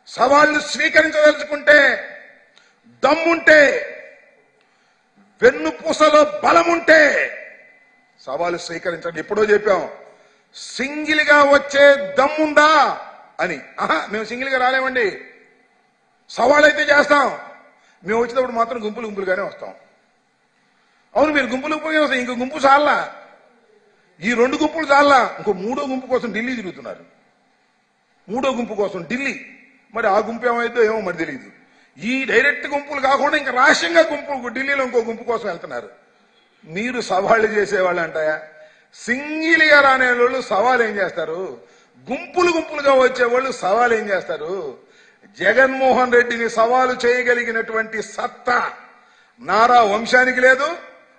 సవాళ్లు స్వీకరించదలుచుకుంటే, దమ్ముంటే, వెన్నుపూసలో బలముంటే సవాలు స్వీకరించండి. ఎప్పుడో చెప్పాం, సింగిల్ గా వచ్చే దమ్ముందా అని. మేము సింగిల్ గా రాలేమండి, సవాళ్ళు అయితే చేస్తాం. మేము వచ్చినప్పుడు మాత్రం గుంపులు గుంపులుగానే వస్తాం. అవును, మీరు గుంపులు గుంపులుగా వస్తాం, ఇంకో గుంపు చాలా, ఈ 2 గుంపులు చాలా, ఇంకో 3వ గుంపు కోసం ఢిల్లీ తిరుగుతున్నారు. 3వ గుంపు కోసం ఢిల్లీ. మరి ఆ గుంపు ఏమైందో ఏమో మరి తెలియదు. ఈ డైరెక్ట్ గుంపులు కాకుండా ఇంకా రహస్యంగా గుంపు ఢిల్లీలో ఇంకో గుంపు కోసం వెళ్తున్నారు. మీరు సవాళ్లు చేసేవాళ్ళు అంటాయా? సింగిల్ గా రానే వాళ్ళు సవాల్ ఏం చేస్తారు? గుంపులు గుంపులుగా వచ్చేవాళ్ళు సవాల్ ఏం చేస్తారు? జగన్మోహన్ రెడ్డిని సవాలు చేయగలిగినటువంటి సత్తా నారా వంశానికి లేదు,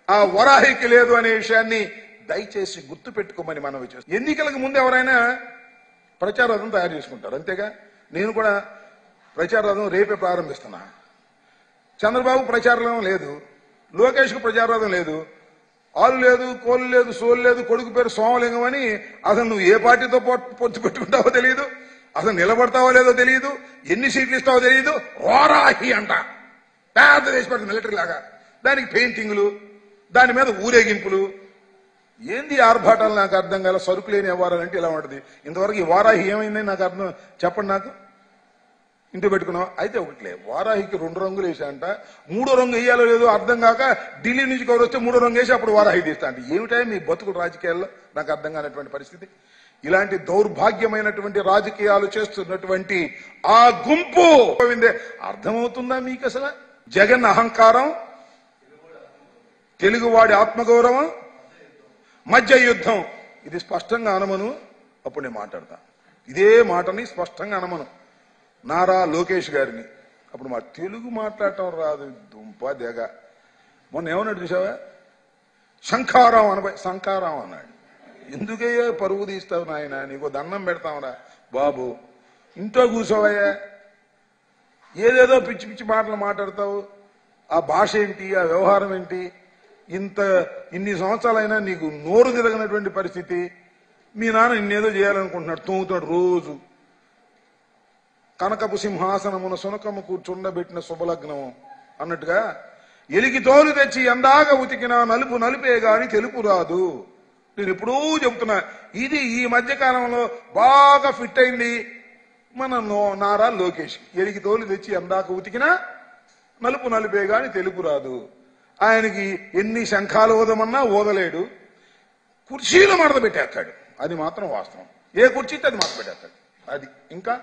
ఆ వరాహికి లేదు అనే విషయాన్ని దయచేసి గుర్తు పెట్టుకోమని మనం చేస్తాం. ఎన్నికలకు ముందు ఎవరైనా ప్రచార రథం తయారు చేసుకుంటారు, అంతేగా. నేను కూడా ప్రచార రథం రేపే ప్రారంభిస్తున్నా. చంద్రబాబు ప్రచార రథం లేదు, లోకేష్ కు ప్రచార రథం లేదు, ఆలు లేదు, కోలు లేదు, సోలు లేదు, కొడుకు పేరు సోమలింగం అని. అసలు నువ్వు ఏ పార్టీతో పొత్తు పెట్టుకుంటావో తెలియదు, అసలు నిలబడతావో లేదో తెలియదు, ఎన్ని సీట్లు ఇస్తావో తెలియదు. వారాహి అంట, పెద్ద దేశ పెద్ద మిలిటరీ లాగా, దానికి పెయింటింగ్లు, దాని మీద ఊరేగింపులు. ఏంది ఆర్భాటాలు నాకు అర్థం కాల. సరుకు లేని వ్యవహారాలంటే ఇలా ఉంటుంది. ఇంతవరకు ఈ వారాహి ఏమైందని నాకు అర్థం చెప్పండి. నాకు ఇంటి పెట్టుకున్నావు అయితే ఒకట్లే, వారాహికి 2 రంగులు వేసాంట, 3వ రంగు వేయాలో లేదో అర్థం కాక ఢిల్లీ నుంచి కవర్ వస్తే 3వ రంగు వేసి అప్పుడు వారాహి తీస్తా అంటే ఏమిటా మీ బతుకుడు రాజకీయాల్లో? నాకు అర్థం కానటువంటి పరిస్థితి. ఇలాంటి దౌర్భాగ్యమైనటువంటి రాజకీయాలు చేస్తున్నటువంటి ఆ గుంపు అర్థమవుతుందా మీకు? అసలు జగన్ అహంకారం, తెలుగువాడి ఆత్మగౌరవం, మధ్య యుద్ధం, ఇది స్పష్టంగా అనమను. అప్పుడు నేను మాట్లాడతా. ఇదే మాటని స్పష్టంగా అనమను నారా లోకేష్ గారిని. అప్పుడు మా తెలుగు మాట్లాడటం రాదు, దుంప దెగ. మొన్న ఏమన్నాడు చూసావా? శంఖారాం అనబోయి శంఖారాం అన్నాడు. ఎందుకయ్యా పరువు తీస్తావు నాయన, నీకు దండం పెడతావురా బాబు, ఇంట్లో కూర్చోవయ్యా, ఏదేదో పిచ్చి పిచ్చి మాటలు మాట్లాడతావు. ఆ భాష ఏంటి, ఆ వ్యవహారం ఏంటి? ఇన్ని సంవత్సరాలైనా నీకు నోరు తిరగనటువంటి పరిస్థితి. మీ నాన్న నిన్నేదో చేయాలనుకుంటున్నాడు, తోముతాడు రోజు. కనకపు సింహాసనమున సునకము కూర్చుండబెట్టిన శుభలగ్నము అన్నట్టుగా ఎలికి తోలు తెచ్చి ఎందాగా ఉతికినా నలుపు నలుపే గాని తెలుపు రాదు. నేను ఎప్పుడూ చెబుతున్నా. ఇది ఈ మధ్య కాలంలో బాగా ఫిట్ అయింది మన నారా లోకేష్. ఎలికి తోలు తెచ్చి ఎందాక ఉతికినా నలుపు నలుపే గాని తెలుపు రాదు. ఆయనకి ఎన్ని శంఖాలు ఊదమన్నా ఊదలేడు, కుర్చీలు మడత పెట్టేస్తాడు. అది మాత్రం వాస్తవం. ఏ కుర్చీతో అది మడత పెట్టేస్తాడు. అది ఇంకా